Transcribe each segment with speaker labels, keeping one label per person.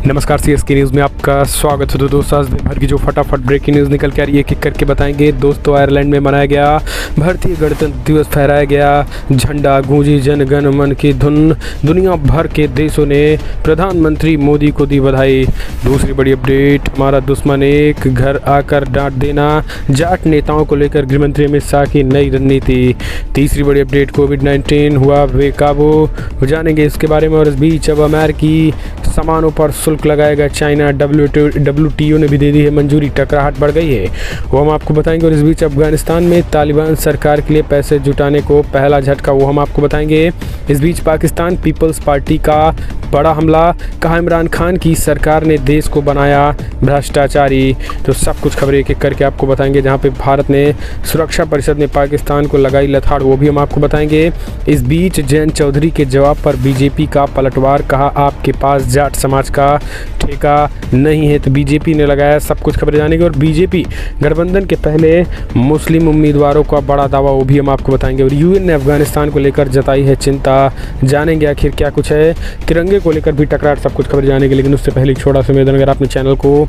Speaker 1: नमस्कार, CSK news में आपका स्वागत है। तो दोस्तों, आज दिन भर की जो फटाफट ब्रेकिंग न्यूज़ निकल के आ रही है एक एक करके बताएंगे। दोस्तों, आयरलैंड में मनाया गया भारतीय गणतंत्र दिवस, फहराया गया झंडा, गूंजी जन गण मन की धुन, दुनिया भर के देशों ने प्रधानमंत्री मोदी को दी बधाई। दूसरी बड़ी अपडेट, हमारा दुश्मन एक, घर आकर डांट देना, जाट नेताओं को लेकर गृहमंत्री अमित शाह की नई रणनीति। तीसरी बड़ी अपडेट, कोविड-19 हुआ बेकाबू, जानेंगे इसके बारे में। और इस बीच अब अमेरिकी सामानों पर शुल्क लगाएगा चाइना, WTO ने भी दे दी है मंजूरी, टकराहट बढ़ गई है, वो हम आपको बताएंगे। और इस बीच अफगानिस्तान में तालिबान सरकार के लिए पैसे जुटाने को पहला झटका, वो हम आपको बताएंगे। इस बीच पाकिस्तान पीपल्स पार्टी का बड़ा हमला, कहा इमरान खान की सरकार ने देश को बनाया भ्रष्टाचारी। तो सब कुछ खबरें एक एक करके आपको बताएंगे। जहां पे भारत ने सुरक्षा परिषद ने पाकिस्तान को लगाई लताड़, वो भी हम आपको बताएंगे। इस बीच जयंत चौधरी के जवाब पर बीजेपी का पलटवार, कहा आपके पास जाट समाज का ठेका नहीं है, तो बीजेपी ने लगाया। सब कुछ खबरें जानेंगे। और बीजेपी गठबंधन के पहले मुस्लिम उम्मीदवारों का बड़ा दावा, वो भी हम आपको बताएंगे। और यूएन ने अफगानिस्तान को लेकर जताई है चिंता, जानेंगे आखिर क्या कुछ है। तिरंगे को लेकर भी टकरार, सब कुछ खबर जानेंगे। लेकिन उससे पहले एक छोटा सा निवेदन, अगर आपने चैनल को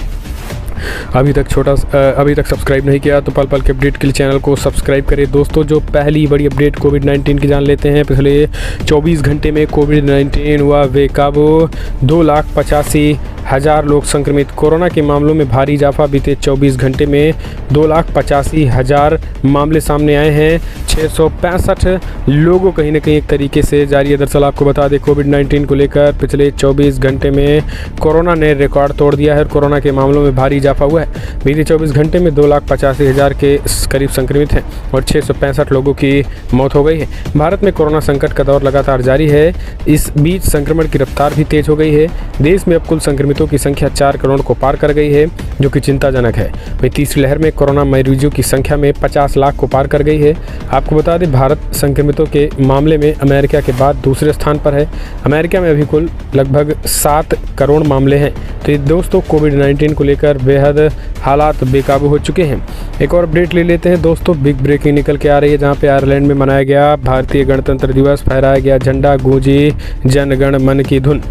Speaker 1: अभी तक सब्सक्राइब नहीं किया तो पल पल के अपडेट के लिए चैनल को सब्सक्राइब करें। दोस्तों, जो पहली बड़ी अपडेट कोविड-19 की जान लेते हैं। पिछले 24 घंटे में कोविड-19 हुआ बेकाबू, 2,85,000 लोग संक्रमित। कोरोना के मामलों में भारी इजाफा, बीते 24 घंटे में 2,85,000 मामले सामने आए हैं। 665 लोगों कहीं ना कहीं एक तरीके से जारी है। दरअसल आपको बता दें, कोविड-19 को लेकर पिछले 24 घंटे में कोरोना ने रिकॉर्ड तोड़ दिया है। कोरोना के मामलों में भारी इजाफा हुआ है। बीते 24 घंटे में 2,85,000 के करीब संक्रमित हैं और 665 लोगों की मौत हो गई है। भारत में कोरोना संकट का दौर लगातार जारी है। इस बीच संक्रमण की रफ्तार भी तेज हो गई है। देश में अब कुल संक्रमितों की संख्या 4 करोड़ को पार कर गई है, जो कि चिंताजनक है। वहीं तीसरी लहर में कोरोना मरीजों की संख्या में 50 लाख को पार कर गई है। आपको बता दें, भारत संक्रमितों के मामले में अमेरिका के बाद दूसरे स्थान पर है। अमेरिका में अभी कुल लगभग 7 करोड़ मामले हैं। तो ये दोस्तों, कोविड-19 को लेकर बेहद हालात बेकाबू हो चुके हैं। एक और अपडेट ले लेते हैं दोस्तों, बिग ब्रेकिंग निकल के आ रही है। जहां पे आयरलैंड में मनाया गया भारतीय गणतंत्र दिवस, फहराया गया झंडा, गूंजी जन गण मन की धुन।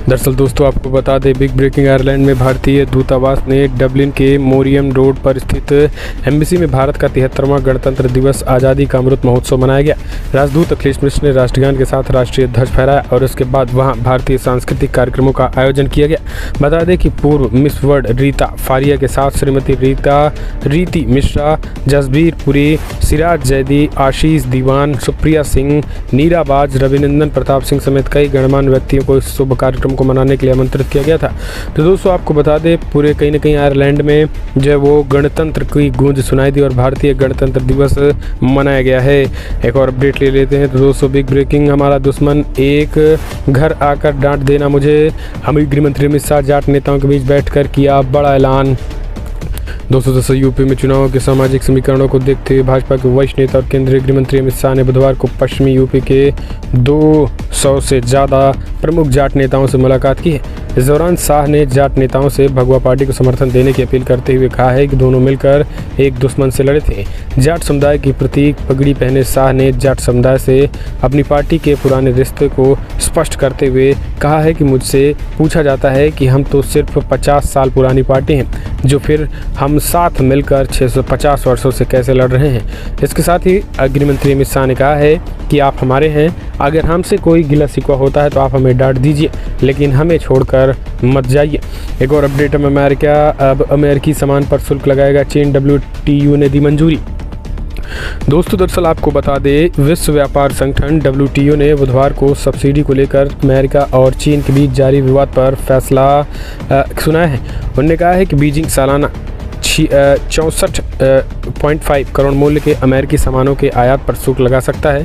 Speaker 1: दरअसल दोस्तों, आपको बता दें, बिग ब्रेकिंग, आयरलैंड में भारतीय दूतावास ने डबलिन के मोरियम रोड पर स्थित एम्बेसी में भारत का 73वां गणतंत्र दिवस आज़ादी का अमृत महोत्सव मनाया गया। राजदूत अखिलेश मिश्र ने राष्ट्रगान के साथ राष्ट्रीय ध्वज फहराया और उसके बाद वहां भारतीय सांस्कृतिक कार्यक्रमों का आयोजन किया गया। बता दें कि पूर्व मिस वर्ल्ड रीता फारिया के साथ श्रीमती रीति मिश्रा, जसबीर पुरी, सिराज जैदी, आशीष दीवान, सुप्रिया सिंह, नीरा बाज, रविनंदन प्रताप सिंह समेत कई गणमान्य व्यक्तियों को इस शुभ कार्यक्रम को मनाने के लिए आमंत्रित किया गया था। तो दोस्तों, आपको बता दें, पूरे कहीं ना कहीं आयरलैंड में जो है वो गणतंत्र की गूंज सुनाई दी और भारतीय गणतंत्र दिवस मनाया गया है। एक और अपडेट ले लेते हैं। तो दोस्तों, बिग ब्रेकिंग, हमारा दुश्मन एक, घर आकर डांट देना मुझे, हम गृह मंत्री अमित शाह जाट नेताओं के बीच बैठकर किया बड़ा ऐलान। दोस्तों, यूपी में चुनाव के सामाजिक समीकरणों को देखते हुए भाजपा के वरिष्ठ नेता और केंद्रीय गृह मंत्री अमित शाह ने बुधवार को पश्चिमी यूपी के 200 से ज़्यादा प्रमुख जाट नेताओं से मुलाकात की है। इस दौरान शाह ने जाट नेताओं से भगवा पार्टी को समर्थन देने की अपील करते हुए कहा है कि दोनों मिलकर एक दुश्मन से लड़े थे। जाट समुदाय की प्रतीक पगड़ी पहने शाह ने जाट समुदाय से अपनी पार्टी के पुराने रिश्ते को स्पष्ट करते हुए कहा है कि मुझसे पूछा जाता है कि हम तो सिर्फ 50 साल पुरानी पार्टी हैं, जो फिर हम साथ मिलकर 650 वर्षों से कैसे लड़ रहे हैं। इसके साथ ही गृह मंत्री अमित शाह ने कहा है कि आप हमारे हैं, अगर हमसे कोई गिला शिकवा होता है तो आप हमें डांट दीजिए, लेकिन हमें छोड़कर मत जाइए। एक और अपडेट में, अब अमेरिकी सामान पर शुल्क लगाएगा चीन, WTO ने दी मंजूरी। दोस्तों, दरअसल आपको बता दें, विश्व व्यापार संगठन WTO ने बुधवार को सब्सिडी को लेकर अमेरिका और चीन के बीच जारी विवाद पर फैसला सुनाया है। उन्होंने कहा है कि बीजिंग सालाना 64.5 करोड़ मूल्य के अमेरिकी सामानों के आयात पर शुल्क लगा सकता है।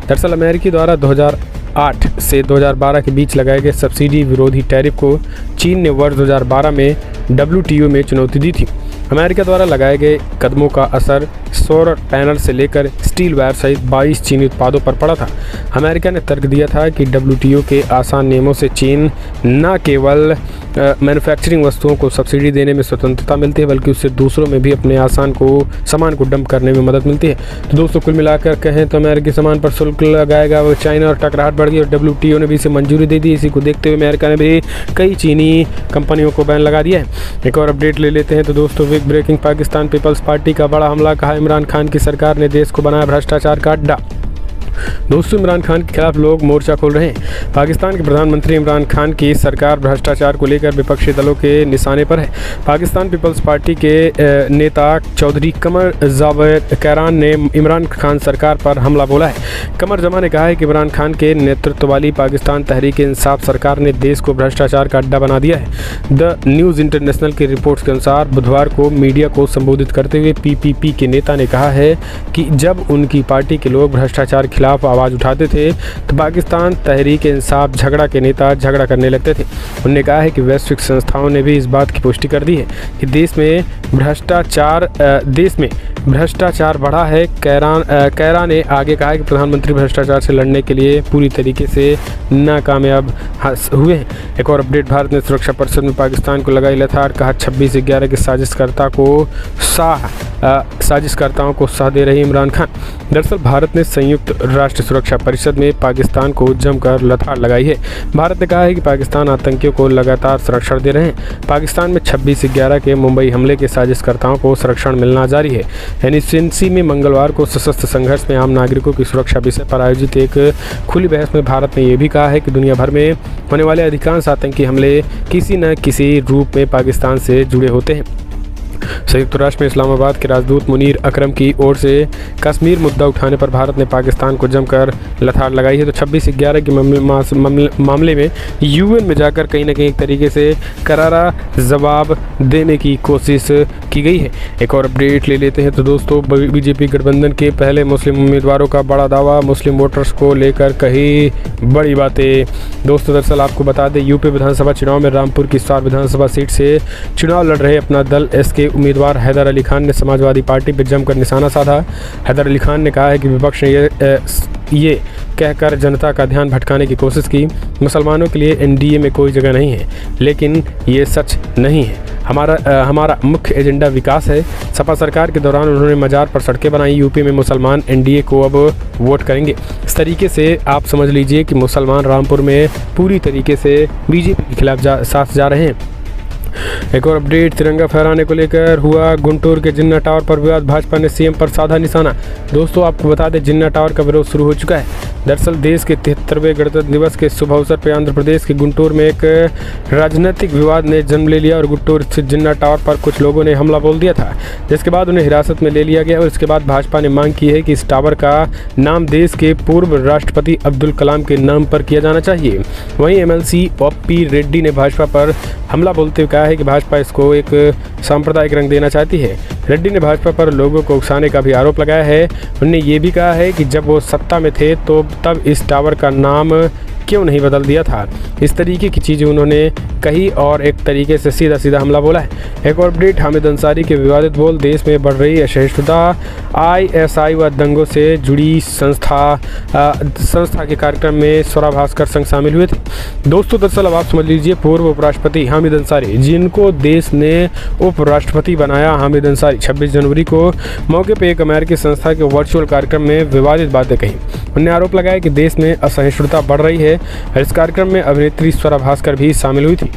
Speaker 1: दरअसल अमेरिकी द्वारा 2008 से 2012 के बीच लगाए गए सब्सिडी विरोधी टैरिफ को चीन ने वर्ष 2012 में WTO में चुनौती दी थी। अमेरिका द्वारा लगाए गए कदमों का असर सौर पैनल से लेकर स्टील वायर सहित 22 चीनी उत्पादों पर पड़ा था। अमेरिका ने तर्क दिया था कि WTO के आसान नियमों से चीन न केवल मैन्युफैक्चरिंग वस्तुओं को सब्सिडी देने में स्वतंत्रता मिलती है, बल्कि उससे दूसरों में भी अपने सामान को डंप करने में मदद मिलती है। तो दोस्तों, कुल मिलाकर कहें तो अमेरिकी सामान पर शुल्क लगाएगा वो चाइना, और टकराहट बढ़ गई और WTO ने भी इसे मंजूरी दे दी। इसी को देखते हुए अमेरिका ने भी कई चीनी कंपनियों को बैन लगा दिया है। एक और अपडेट ले लेते हैं। तो दोस्तों, बिग ब्रेकिंग, पाकिस्तान पीपल्स पार्टी का बड़ा हमला, कहा इमरान खान की सरकार ने देश को बनाया भ्रष्टाचार का अड्डा। दोस्तों, इमरान खान के खिलाफ लोग मोर्चा खोल रहे हैं। पाकिस्तान के प्रधानमंत्री इमरान खान की सरकार भ्रष्टाचार को लेकर विपक्षी दलों के निशाने पर है। पाकिस्तान पीपल्स पार्टी के नेता चौधरी कमर जावेद कैरान ने इमरान खान सरकार पर हमला बोला है। कमर जमा ने कहा है कि इमरान खान के नेतृत्व वाली पाकिस्तान तहरीक इंसाफ सरकार ने देश को भ्रष्टाचार का अड्डा बना दिया है। द न्यूज़ इंटरनेशनल की रिपोर्ट्स के अनुसार बुधवार को मीडिया को संबोधित करते हुए PPP के नेता ने कहा है कि जब उनकी पार्टी के लोग भ्रष्टाचार खिलाफ आवाज़ उठाते थे तो पाकिस्तान तहरीक इंसाफ झगड़ा के नेता झगड़ा करने लगते थे। उन्होंने कहा है कि वैश्विक संस्थाओं ने भी इस बात की पुष्टि कर दी है कि देश में भ्रष्टाचार बढ़ा है। कैरा ने आगे कहा कि प्रधानमंत्री भ्रष्टाचार से लड़ने के लिए पूरी तरीके से नाकामयाब हुए हैं। एक और अपडेट, भारत ने सुरक्षा परिषद में पाकिस्तान को लगाई लताड़, कहा 26/11 के साजिशकर्ताओं को साथ दे रहे इमरान खान। दरअसल भारत ने संयुक्त राष्ट्र सुरक्षा परिषद में पाकिस्तान को जमकर लताड़ लगाई है। भारत ने कहा है कि पाकिस्तान आतंकियों को लगातार संरक्षण दे रहे हैं। पाकिस्तान में 26/11 के मुंबई हमले के साजिशकर्ताओं को संरक्षण मिलना जारी है। एनएससी में मंगलवार को सशस्त्र संघर्ष में आम नागरिकों की सुरक्षा विषय पर आयोजित एक खुली बहस में भारत ने यह भी कहा है कि दुनिया भर में होने वाले अधिकांश आतंकी हमले किसी न किसी रूप में पाकिस्तान से जुड़े होते हैं। संयुक्त राष्ट्र में इस्लामाबाद के राजदूत मुनीर अकरम की ओर से कश्मीर मुद्दा उठाने पर भारत ने पाकिस्तान को जमकर लताड़ लगाई है। तो 26/11 के मामले में UN में जाकर कहीं ना कहीं एक तरीके से करारा जवाब देने की कोशिश की गई है। एक और अपडेट ले लेते हैं। तो दोस्तों, BJP गठबंधन के पहले मुस्लिम उम्मीदवारों का बड़ा दावा, मुस्लिम वोटर्स को लेकर कही बड़ी बातें। दोस्तों, दरअसल आपको बता दें, यूपी विधानसभा चुनाव में रामपुर की 7 विधानसभा सीट से चुनाव लड़ रहे अपना दल SK उम्मीदवार हैदर अली खान ने समाजवादी पार्टी पर जमकर निशाना साधा। हैदर अली खान ने कहा है कि विपक्ष ने ये कहकर जनता का ध्यान भटकाने की कोशिश की, मुसलमानों के लिए NDA में कोई जगह नहीं है, लेकिन ये सच नहीं है। हमारा मुख्य एजेंडा विकास है। सपा सरकार के दौरान उन्होंने मजार पर सड़कें बनाई। यूपी में मुसलमान NDA को अब वोट करेंगे। इस तरीके से आप समझ लीजिए कि मुसलमान रामपुर में पूरी तरीके से BJP के खिलाफ साथ जा रहे हैं। एक और अपडेट, तिरंगा फहराने को लेकर हुआ गुंटूर के जिन्ना टावर पर विवाद, भाजपा ने CM पर साधा निशाना। दोस्तों, आपको बता दें, जिन्ना टावर का विरोध शुरू हो चुका है। दरअसल देश के 73वें गणतंत्र दिवस के शुभ अवसर पर आंध्र प्रदेश के गुंटूर में एक राजनीतिक विवाद ने जन्म ले लिया और गुंटूर स्थित जिन्ना टावर पर कुछ लोगों ने हमला बोल दिया था, जिसके बाद उन्हें हिरासत में ले लिया गया। और इसके बाद भाजपा ने मांग की है कि इस टावर का नाम देश के पूर्व राष्ट्रपति अब्दुल कलाम के नाम पर किया जाना चाहिए। वहीं MLC OP रेड्डी ने भाजपा पर हमला बोलते हुए कहा है कि भाजपा इसको एक सांप्रदायिक रंग देना चाहती है। रेड्डी ने भाजपा पर लोगों को उकसाने का भी आरोप लगाया है। उन्होंने ये भी कहा है कि जब वो सत्ता में थे तो तब इस टावर का नाम क्यों नहीं बदल दिया था। इस तरीके की चीज़ें उन्होंने कही और एक तरीके से सीधा हमला बोला है। एक और अपडेट, हामिद अंसारी के विवादित बोल, देश में बढ़ रही असहिष्णुता, ISI व दंगों से जुड़ी संस्था के कार्यक्रम में स्वरा भास्कर संघ शामिल हुए थे। दोस्तों, दरअसल अब आप समझ लीजिए, पूर्व उपराष्ट्रपति हामिद अंसारी, जिनको देश ने उपराष्ट्रपति बनाया, हामिद अंसारी 26 जनवरी को मौके पर एक अमेरिकी संस्था के वर्चुअल कार्यक्रम में विवादित बातें कही। उन्होंने आरोप लगाया कि देश में असहिष्णुता बढ़ रही है। इस कार्यक्रम में अभिनेत्री स्वरा भास्कर भी शामिल हुई थी।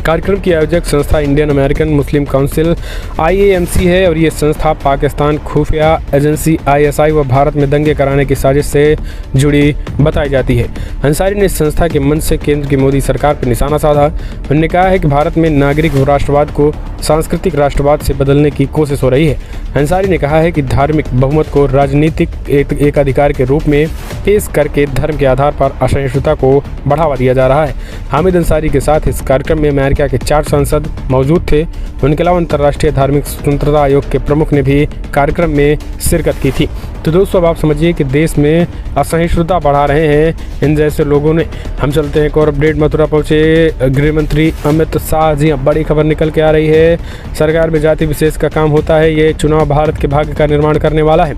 Speaker 1: कार्यक्रम की आयोजक संस्था इंडियन अमेरिकन मुस्लिम काउंसिल IAMC है और ये संस्था पाकिस्तान खुफिया एजेंसी ISI व भारत में दंगे कराने की साजिश से जुड़ी बताई जाती है। अंसारी ने इस संस्था के मंच से केंद्र की मोदी सरकार पर निशाना साधा। उन्होंने कहा है कि भारत में नागरिक राष्ट्रवाद को सांस्कृतिक राष्ट्रवाद से बदलने की कोशिश हो रही है। अंसारी ने कहा है कि धार्मिक बहुमत को राजनीतिक एकाधिकार के रूप में पेश करके धर्म के आधार पर असहिष्णुता को बढ़ावा दिया जा रहा है। हामिद अंसारी के साथ इस कार्यक्रम में अमेरिका के 4 सांसद मौजूद थे। उनके अलावा अंतर्राष्ट्रीय धार्मिक स्वतंत्रता आयोग के प्रमुख ने भी कार्यक्रम में शिरकत की थी। तो दोस्तों, अब आप समझिए कि देश में असहिष्णुता बढ़ा रहे हैं इन जैसे लोगों ने। हम चलते हैं एक और अपडेट, मथुरा पहुंचे गृह मंत्री अमित शाह। जी हाँ, बड़ी खबर निकल के आ रही है है। सरकार में जाति विशेष का काम होता है। ये चुनाव भारत के भाग्य का निर्माण करने वाला है।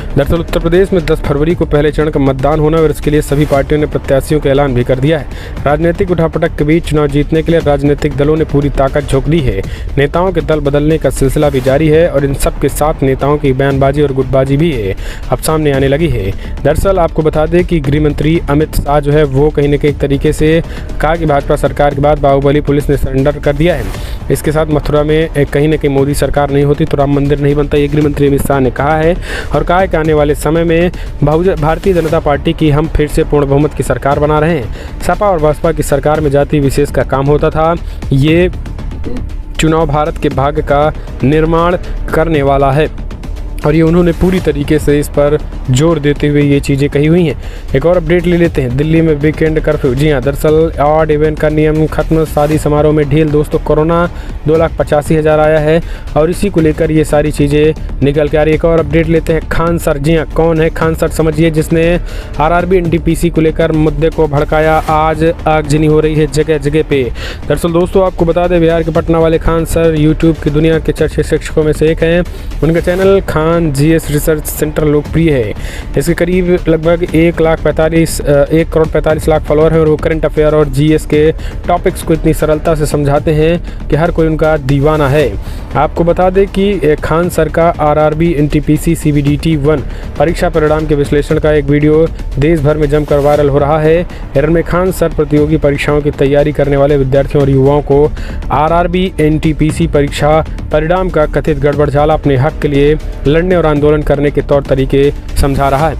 Speaker 1: दरअसल उत्तर प्रदेश में 10 फरवरी को पहले चरण का मतदान होना और इसके लिए सभी पार्टियों ने प्रत्याशियों का ऐलान भी कर दिया है। राजनीतिक उठापटक के बीच चुनाव जीतने के लिए राजनीतिक दलों ने पूरी ताकत झोंक दी है। नेताओं के दल बदलने का सिलसिला भी जारी है और इन सब के साथ नेताओं की बयानबाजी और गुटबाजी भी है अब सामने आने लगी है। दरअसल आपको बता दें कि गृह मंत्री अमित शाह जो है वो कहीं न कहीं एक तरीके से कहा कि भाजपा सरकार के बाद बाहुबली पुलिस ने सरेंडर कर दिया है। इसके साथ मथुरा में कहीं न कहीं मोदी सरकार नहीं होती तो राम मंदिर नहीं बनता, ये गृह मंत्री अमित शाह ने कहा है। और कहा है कि आने वाले समय में भारतीय जनता पार्टी की हम फिर से पूर्ण बहुमत की सरकार बना रहे हैं। सपा और बसपा की सरकार में जाति विशेष का काम होता था। ये चुनाव भारत के भाग्य का निर्माण करने वाला है और ये उन्होंने पूरी तरीके से इस पर जोर देते हुए ये चीज़ें कही हुई हैं। एक और अपडेट ले लेते हैं। दिल्ली में वीकेंड कर्फ्यू, जी हाँ, दरअसल ऑड इवेंट का नियम खत्म, शादी समारोह में ढील। दोस्तों कोरोना 2,85,000 आया है और इसी को लेकर ये सारी चीज़ें निकल के आ रही है। एक और अपडेट लेते हैं। खान सर, जी हाँ, कौन है खान सर? समझिए, जिसने RRB NTPC को लेकर मुद्दे को भड़काया। आज आगजनी हो रही है जगह जगह पे। दरअसल दोस्तों आपको बता दें, बिहार के पटना वाले खान सर यूट्यूब की दुनिया के चर्चित शिक्षकों में से एक हैं। उनका channel Khan GS research centre लोकप्रिय है। इसके करीब लगभग 1,45,00,000 फॉलोअर हैं और वो करंट अफेयर और GS के टॉपिक्स को इतनी सरलता से समझाते हैं कि हर कोई उनका दीवाना है। आपको बता दें कि खान सर का RRB NTPC CBDT 1 परीक्षा परिणाम के विश्लेषण का एक वीडियो देश भर में जमकर वायरल हो रहा है। इनमें खान सर प्रतियोगी परीक्षाओं की तैयारी करने वाले विद्यार्थियों और युवाओं को RRB NTPC परीक्षा परिणाम का कथित गड़बड़झाला अपने हक के लिए लड़ने और आंदोलन करने के तौर तरीके समझा रहा है।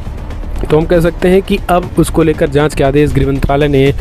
Speaker 1: तो हम कह सकते हैं कि अब उसको लेकर जांच के आदेश गृह मंत्रालय ने